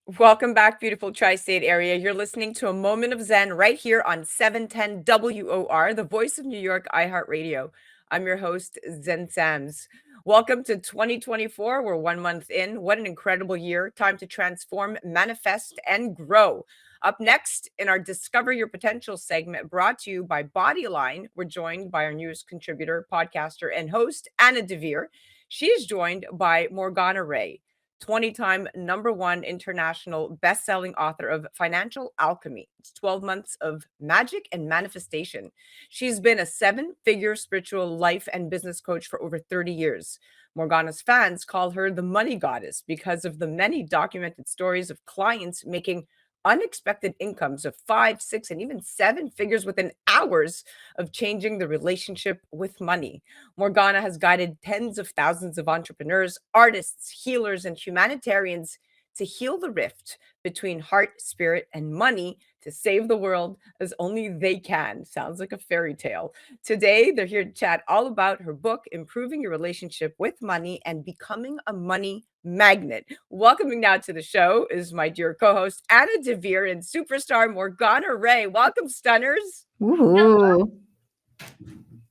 Welcome back, beautiful tri-state area. You're listening to a moment of Zen right here on 710 WOR, the voice of New York, iHeartRadio. I'm your host, Zen Sams. Welcome to 2024. We're 1 month in. What an incredible year. Time to transform, manifest, and grow. Up next in our Discover Your Potential segment, brought to you by Bodyline, we're joined by our newest contributor, podcaster, and host, Anna Devere. She is joined by Morgana Rae, 20-time number one international best-selling author of Financial Alchemy. It's 12 months of magic and manifestation. She's been a seven-figure spiritual life and business coach for over 30 years. Morgana's fans call her the money goddess because of the many documented stories of clients making unexpected incomes of five, six, and even seven figures within hours of changing the relationship with money. Morgana has guided tens of thousands of entrepreneurs, artists, healers, and humanitarians to heal the rift between heart, spirit, and money to save the world as only they can. Sounds like a fairy tale. Today, they're here to chat all about her book, Improving Your Relationship with Money and Becoming a Money Magnet. Welcoming now to the show is my dear co host, Anna Devere, and superstar Morgana Rae. Welcome, stunners. Ooh,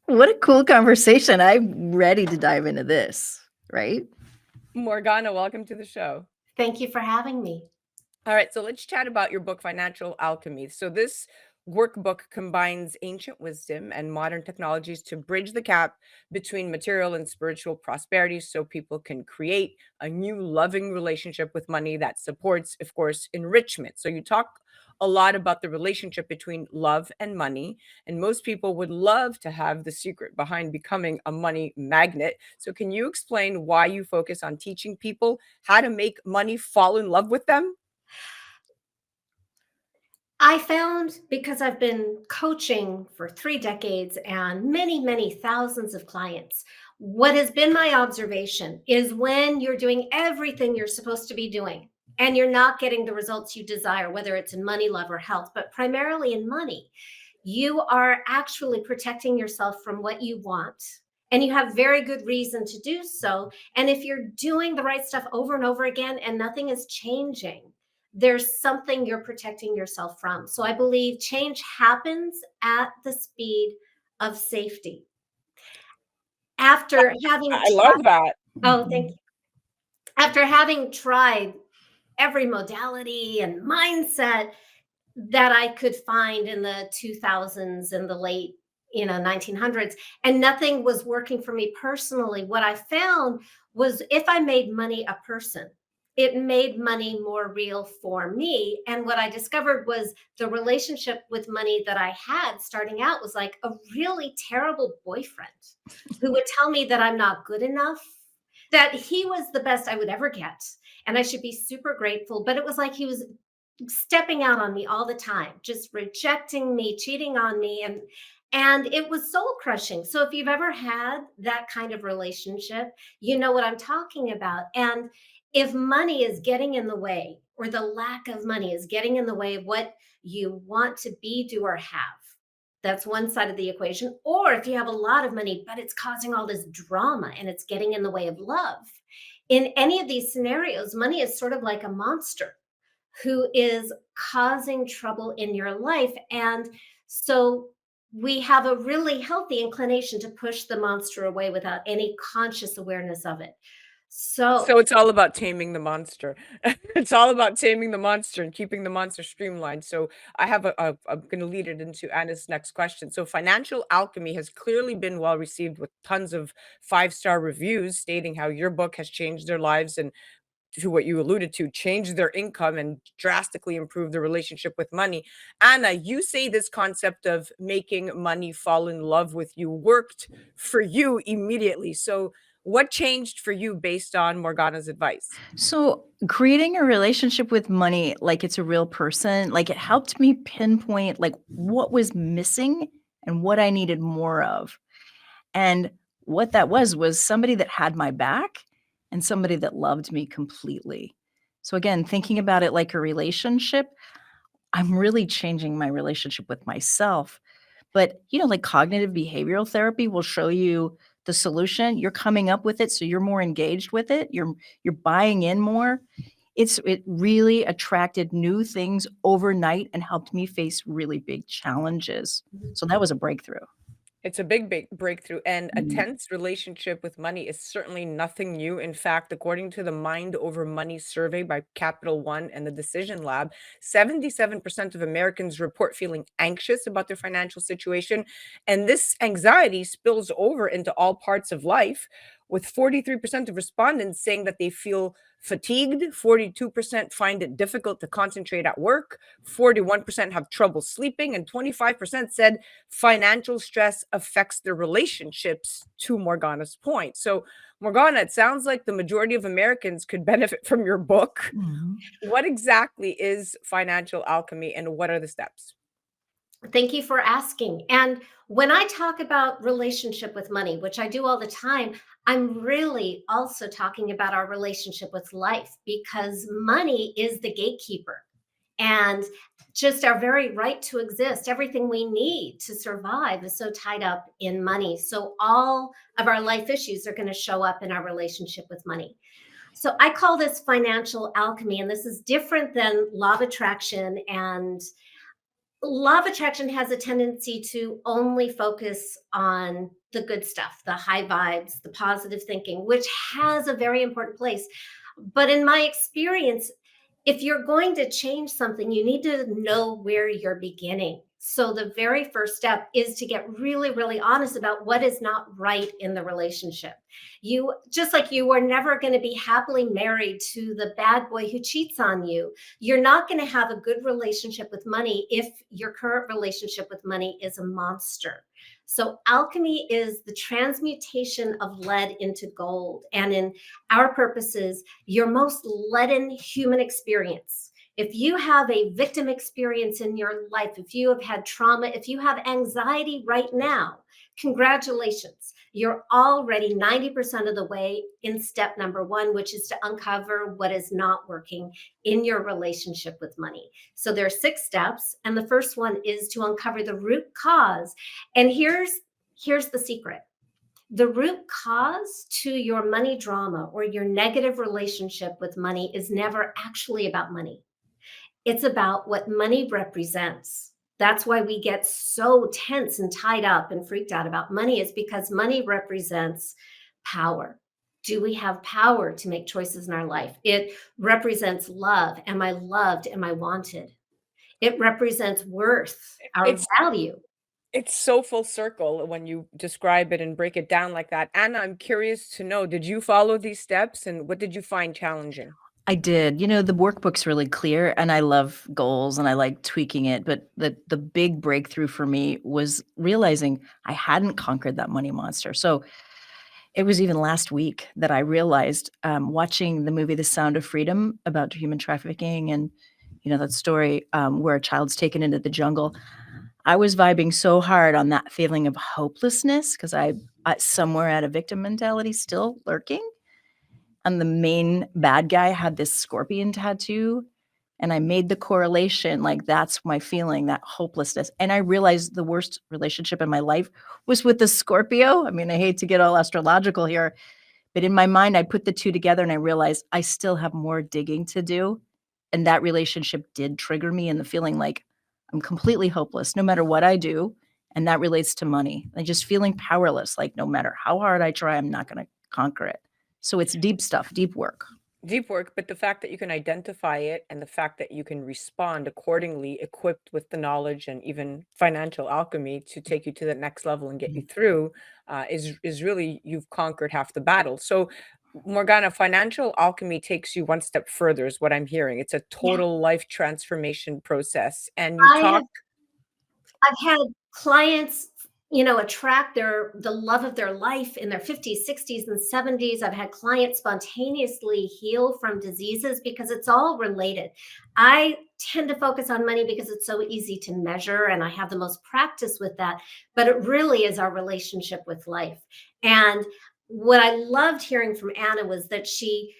what a cool conversation. I'm ready to dive into this, right? Morgana, welcome to the show. Thank you for having me. All right, so let's chat about your book, Financial Alchemy. So, this workbook combines ancient wisdom and modern technologies to bridge the gap between material and spiritual prosperity so people can create a new loving relationship with money that supports, of course, enrichment. So, you talk a lot about the relationship between love and money, and most people would love to have the secret behind becoming a money magnet. So, can you explain why you focus on teaching people how to make money fall in love with them? I found, because I've been coaching for 3 decades and many, many thousands of clients, what has been my observation is when you're doing everything you're supposed to be doing and you're not getting the results you desire, whether it's in money, love, or health, but primarily in money, you are actually protecting yourself from what you want. And you have very good reason to do so. And if you're doing the right stuff over and over again and nothing is changing, there's something you're protecting yourself from. So I believe change happens at the speed of safety. After having I tried, love that. oh, thank you. After having tried every modality and mindset that I could find in the 2000s and the late 1900s, and nothing was working for me personally, what I found was if I made money a person, it made money more real for me. And what I discovered was the relationship with money that I had starting out was like a really terrible boyfriend who would tell me that I'm not good enough, that he was the best I would ever get, and I should be super grateful. But it was like he was stepping out on me all the time, just rejecting me, cheating on me, and it was soul crushing. So if you've ever had that kind of relationship, you know what I'm talking about. And if money is getting in the way, or the lack of money is getting in the way of what you want to be, do, or have, that's one side of the equation. Or if you have a lot of money but it's causing all this drama and it's getting in the way of love, in any of these scenarios, money is sort of like a monster who is causing trouble in your life. And so we have a really healthy inclination to push the monster away without any conscious awareness of it. So So it's all about taming the monster. It's all about taming the monster and keeping the monster streamlined. So I have I'm going to lead it into Anna's next question. So Financial Alchemy has clearly been well received with tons of five-star reviews stating how your book has changed their lives and, to what you alluded to, changed their income and drastically improved their relationship with money. Anna, you say this concept of making money fall in love with you worked for you immediately. So what changed for you based on Morgana's advice? So, creating a relationship with money like it's a real person, like it helped me pinpoint like what was missing and what I needed more of. And what that was somebody that had my back and somebody that loved me completely. So again, thinking about it like a relationship, I'm really changing my relationship with myself. But, like cognitive behavioral therapy will show you the solution, you're coming up with it, so you're more engaged with it, you're buying in more. It really attracted new things overnight and helped me face really big challenges. So that was a breakthrough. It's a big, big breakthrough, and a Mm. tense relationship with money is certainly nothing new. In fact, according to the Mind Over Money survey by Capital One and the Decision Lab, 77% of Americans report feeling anxious about their financial situation. And this anxiety spills over into all parts of life, with 43% of respondents saying that they feel fatigued, 42% find it difficult to concentrate at work, 41% have trouble sleeping, and 25% said financial stress affects their relationships, to Morgana's point. So, Morgana, it sounds like the majority of Americans could benefit from your book. Mhm. What exactly is financial alchemy and what are the steps? Thank you for asking. And when I talk about relationship with money, which I do all the time, I'm really also talking about our relationship with life, because money is the gatekeeper. And just our very right to exist, everything we need to survive is so tied up in money. So all of our life issues are going to show up in our relationship with money. So I call this financial alchemy, and this is different than law of attraction. And law of attraction has a tendency to only focus on the good stuff, the high vibes, the positive thinking, which has a very important place. But in my experience, if you're going to change something, you need to know where you're beginning. So the very first step is to get really, really honest about what is not right in the relationship. You, just like you are never going to be happily married to the bad boy who cheats on you, you're not going to have a good relationship with money if your current relationship with money is a monster. So alchemy is the transmutation of lead into gold. And in our purposes, your most leaden human experience. If you have a victim experience in your life, if you have had trauma, if you have anxiety right now, congratulations. You're already 90% of the way in step number one, which is to uncover what is not working in your relationship with money. So there are 6 steps. And the first one is to uncover the root cause. And here's the secret. The root cause to your money drama or your negative relationship with money is never actually about money. It's about what money represents. That's why we get so tense and tied up and freaked out about money, is because money represents power. Do we have power to make choices in our life? It represents love. Am I loved? Am I wanted? It represents worth, our It's value. it's so full circle when you describe it and break it down like that. Anna, I'm curious to know, did you follow these steps and what did you find challenging? I did. The workbook's really clear and I love goals and I like tweaking it, but the big breakthrough for me was realizing I hadn't conquered that money monster. So it was even last week that I realized, watching the movie The Sound of Freedom about human trafficking and, that story, where a child's taken into the jungle. I was vibing so hard on that feeling of hopelessness because I somewhere had a victim mentality still lurking, and the main bad guy had this scorpion tattoo, and I made the correlation, like, that's my feeling, that hopelessness, and I realized the worst relationship in my life was with the Scorpio. I mean, I hate to get all astrological here, but in my mind, I put the 2 together and I realized I still have more digging to do, and that relationship did trigger me in the feeling like I'm completely hopeless no matter what I do, and that relates to money. And just feeling powerless, like no matter how hard I try, I'm not gonna conquer it. So it's deep stuff, deep work. Deep work, but the fact that you can identify it and the fact that you can respond accordingly, equipped with the knowledge and even financial alchemy to take you to the next level and get you Mhm. through, is really you've conquered half the battle. So, Morgana, financial alchemy takes you one step further, is what I'm hearing. It's a Yeah. total life transformation process, and you I talk. have I've had clients, attract the love of their life in their 50s, 60s, and 70s. I've had clients spontaneously heal from diseases because it's all related. I tend to focus on money because it's so easy to measure and I have the most practice with that, but it really is our relationship with life. And what I loved hearing from Anna was that she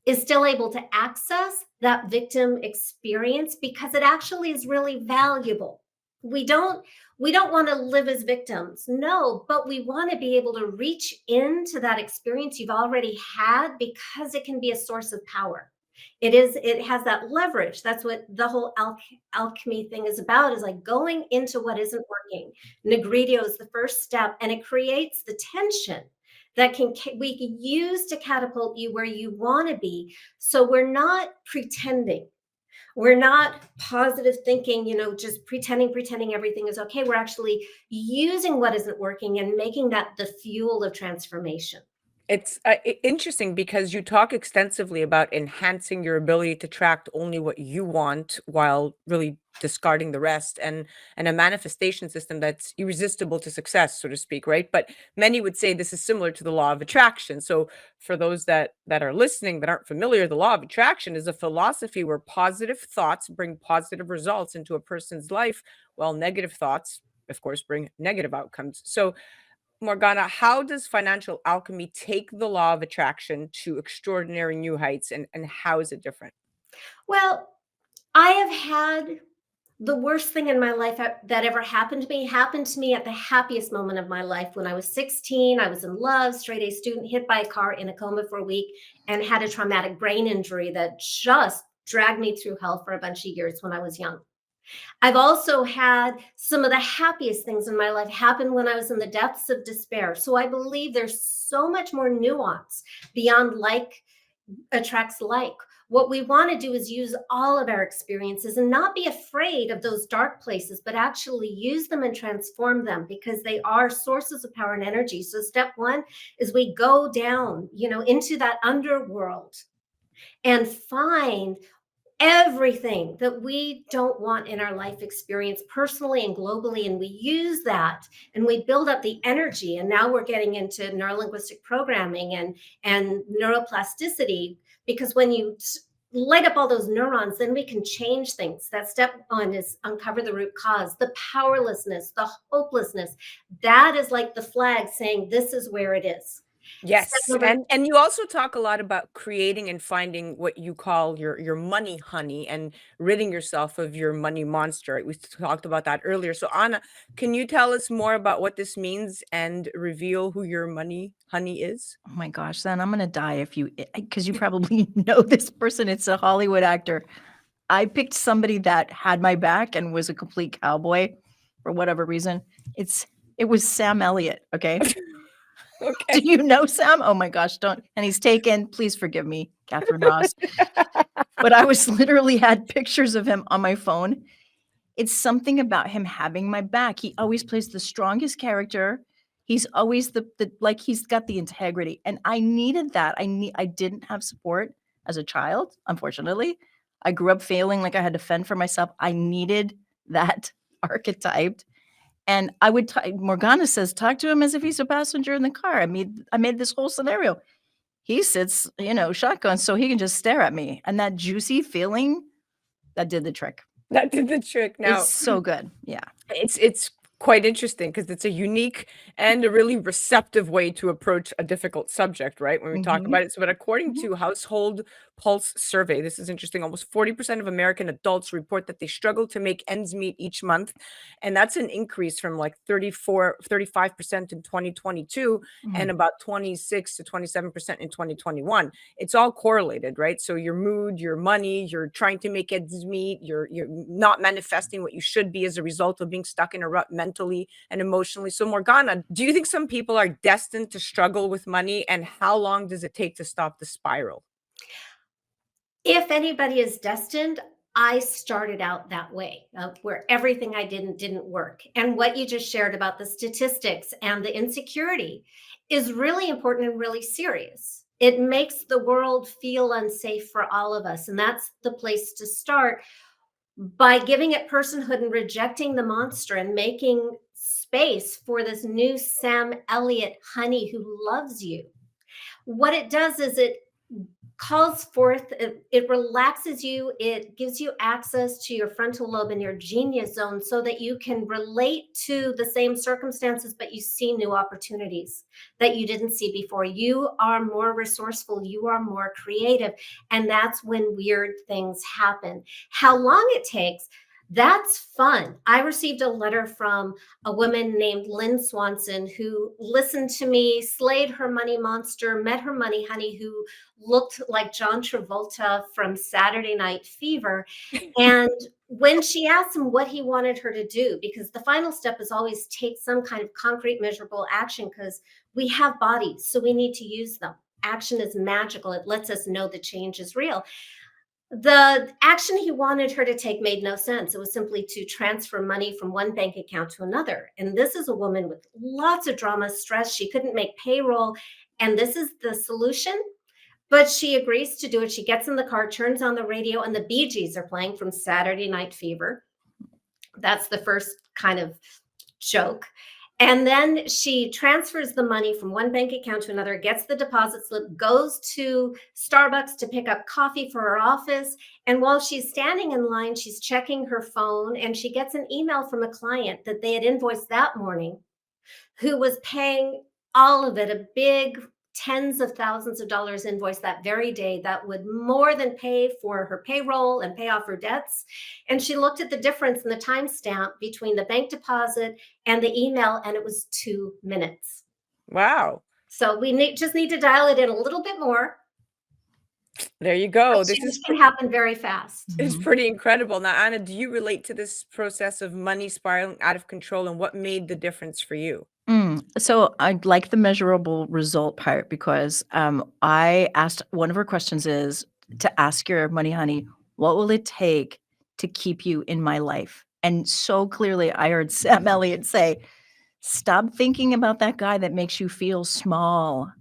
is still able to access that victim experience because it actually is really valuable. We don't want to live as victims, no, but we want to be able to reach into that experience you've already had because it can be a source of power. It has that leverage. That's what the whole alchemy thing is about, is like going into what isn't working. Negredo is the first step, and it creates the tension that we can use to catapult you where you want to be. So we're not pretending. We're not positive thinking, just pretending everything is okay. We're actually using what isn't working and making that the fuel of transformation. It's interesting because you talk extensively about enhancing your ability to attract only what you want while really discarding the rest, and a manifestation system that's irresistible to success, so to speak, right? But many would say this is similar to the law of attraction. So for those that are listening that aren't familiar, the law of attraction is a philosophy where positive thoughts bring positive results into a person's life, while negative thoughts, of course, bring negative outcomes. So Morgana, how does financial alchemy take the law of attraction to extraordinary new heights, and how is it different? Well, I have had the worst thing in my life that ever happened to me at the happiest moment of my life when I was 16. I was in love, straight A student, hit by a car, in a coma for a week, and had a traumatic brain injury that just dragged me through hell for a bunch of years when I was young. I've also had some of the happiest things in my life happen when I was in the depths of despair. So I believe there's so much more nuance beyond like attracts like. What we want to do is use all of our experiences and not be afraid of those dark places, but actually use them and transform them, because they are sources of power and energy. So step one is we go down, into that underworld and find everything that we don't want in our life experience, personally and globally, and we use that and we build up the energy. And now we're getting into neurolinguistic programming and neuroplasticity, because when you light up all those neurons, then we can change things. That step one is uncover the root cause, the powerlessness, the hopelessness. That is like the flag saying this is where it is. Step Yes, number and you also talk a lot about creating and finding what you call your money honey, and ridding yourself of your money monster. Right? We talked about that earlier. So Anna, can you tell us more about what this means and reveal who your money honey is? Oh my gosh, then I'm gonna die if you, because you probably know this person. It's a Hollywood actor. I picked somebody that had my back and was a complete cowboy for whatever reason. It was Sam Elliott, okay? Do Okay. you know Sam? Oh my gosh, don't, and he's taken, please forgive me, Catherine Ross. But I was literally had pictures of him on my phone. It's something about him having my back. He always plays the strongest character. He's always the like, he's got the integrity, and I needed that. I didn't have support as a child, unfortunately. I grew up failing, like I had to fend for myself. I needed that archetyped, and I would Morgana says, "Talk to him as if he's a passenger in the car." I made this whole scenario. He sits, shotgun, so he can just stare at me, and that juicy feeling, that did the trick. That did the trick. It's Now, so good. Yeah. it's quite interesting because it's a unique and a really receptive way to approach a difficult subject, right? When we talk Mhm. about it. So, but according Mhm. to Household Pulse survey, this is interesting. Almost 40% of American adults report that they struggle to make ends meet each month. And that's an increase from like 35% in 2022 and Mhm. about 26 to 27% in 2021. It's all correlated, right? So your mood, your money, you're trying to make ends meet, you're not manifesting what you should be as a result of being stuck in a rut mentally and emotionally. So Morgana, do you think some people are destined to struggle with money, and how long does it take to stop the spiral? If anybody is destined, I started out that way, where everything I didn't work. And what you just shared about the statistics and the insecurity is really important and really serious. It makes the world feel unsafe for all of us. And that's the place to start, by giving it personhood and rejecting the monster and making space for this new Sam Elliott honey who loves you. What it does is it calls forth, it relaxes you, it gives you access to your frontal lobe and your genius zone, so that you can relate to the same circumstances, but you see new opportunities that you didn't see before. You are more resourceful, you are more creative, and that's when weird things happen. How long it takes, That's fun. I received a letter from a woman named Lynn Swanson who listened to me, slayed her money monster, met her money honey who looked like John Travolta from Saturday Night Fever. And when she asked him what he wanted her to do, because the final step is always take some kind of concrete, measurable action, because we have bodies, so we need to use them. Action is magical. It lets us know the change is real. The action he wanted her to take made no sense. It was simply to transfer money from one bank account to another. And this is a woman with lots of drama, stress. She couldn't make payroll. And this is the solution. But she agrees to do it. She gets in the car, turns on the radio, and the Bee Gees are playing from Saturday Night Fever. That's the first kind of joke. And then she transfers the money from one bank account to another, gets the deposit slip, goes to Starbucks to pick up coffee for her office. And while she's standing in line, she's checking her phone, and she gets an email from a client that they had invoiced that morning who was paying all of it, a big tens of thousands of dollars invoice that very day that would more than pay for her payroll and pay off her debts. And she looked at the difference in the timestamp between the bank deposit and the email, and it was 2 minutes. Wow. So we just need to dial it in a little bit more. There you go. This can happen very fast. It's pretty incredible. Now, Anna, do you relate to this process of money spiraling out of control, and what made the difference for you? So I like the measurable result part because I asked, one of her questions is to ask your money honey, what will it take to keep you in my life? And so clearly I heard Sam Elliott say, stop thinking about that guy that makes you feel small.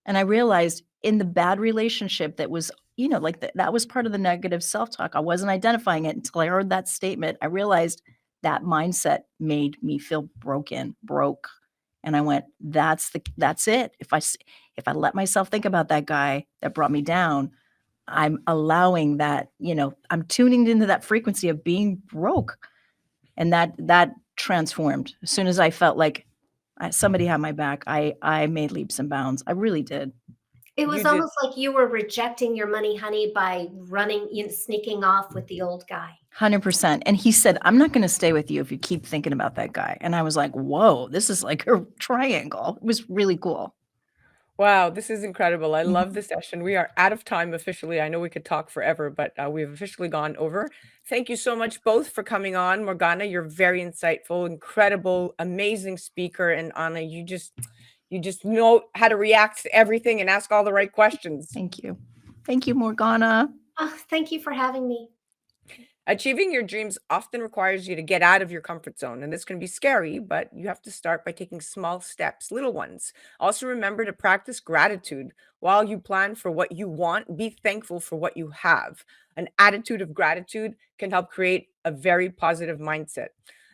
And I realized in the bad relationship that was, like that was part of the negative self-talk. I wasn't identifying it until I heard that statement. I realized that mindset made me feel broke. And I went, that's it. If I let myself think about that guy that brought me down, I'm allowing that, I'm tuning into that frequency of being broke. And that transformed. As soon as I felt like somebody had my back, I made leaps and bounds. I really did. It was almost like you were rejecting your money honey by sneaking off with the old guy. 100%. And he said, I'm not going to stay with you if you keep thinking about that guy. And I was like, whoa, this is like a triangle. It was really cool. Wow, this is incredible. I love the session. We are out of time officially. I know we could talk forever, but we've officially gone over. Thank you so much both for coming on. Morgana, you're very insightful, incredible, amazing speaker. And Anna, you just know how to react to everything and ask all the right questions. Thank you. Thank you, Morgana. Oh, thank you for having me. Achieving your dreams often requires you to get out of your comfort zone, and this can be scary, but you have to start by taking small steps, little ones. Also, remember to practice gratitude. While you plan for what you want, be thankful for what you have. An attitude of gratitude can help create a very positive mindset.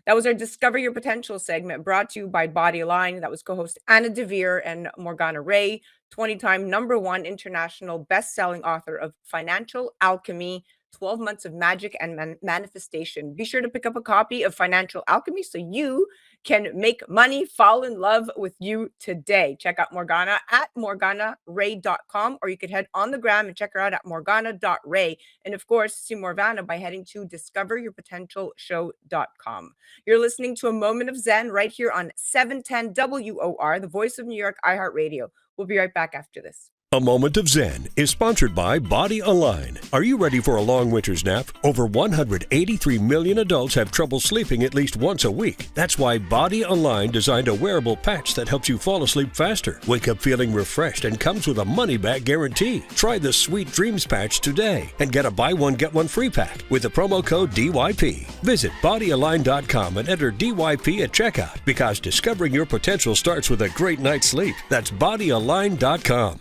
That was our Discover Your Potential segment, brought to you by Body Align. That was co-host Anna Devere and Morgana Rae, 20-time #1 international best-selling author of Financial Alchemy, 12 Months of Magic and Manifestation. Be sure to pick up a copy of Financial Alchemy so you can make money fall in love with you today. Check out Morgana at morganarae.com, or you could head on the gram and check her out at morgana.rae. And of course, see Morgana by heading to discoveryourpotentialshow.com. You're listening to A Moment of Zen right here on 710 WOR, the voice of New York, iHeartRadio. We'll be right back after this. A Moment of Zen is sponsored by Body Align. Are you ready for a long winter's nap? Over 183 million adults have trouble sleeping at least once a week. That's why Body Align designed a wearable patch that helps you fall asleep faster, wake up feeling refreshed, and comes with a money-back guarantee. Try the Sweet Dreams patch today and get a buy one, get one free pack with the promo code DYP. Visit bodyalign.com and enter DYP at checkout, because discovering your potential starts with a great night's sleep. That's bodyalign.com.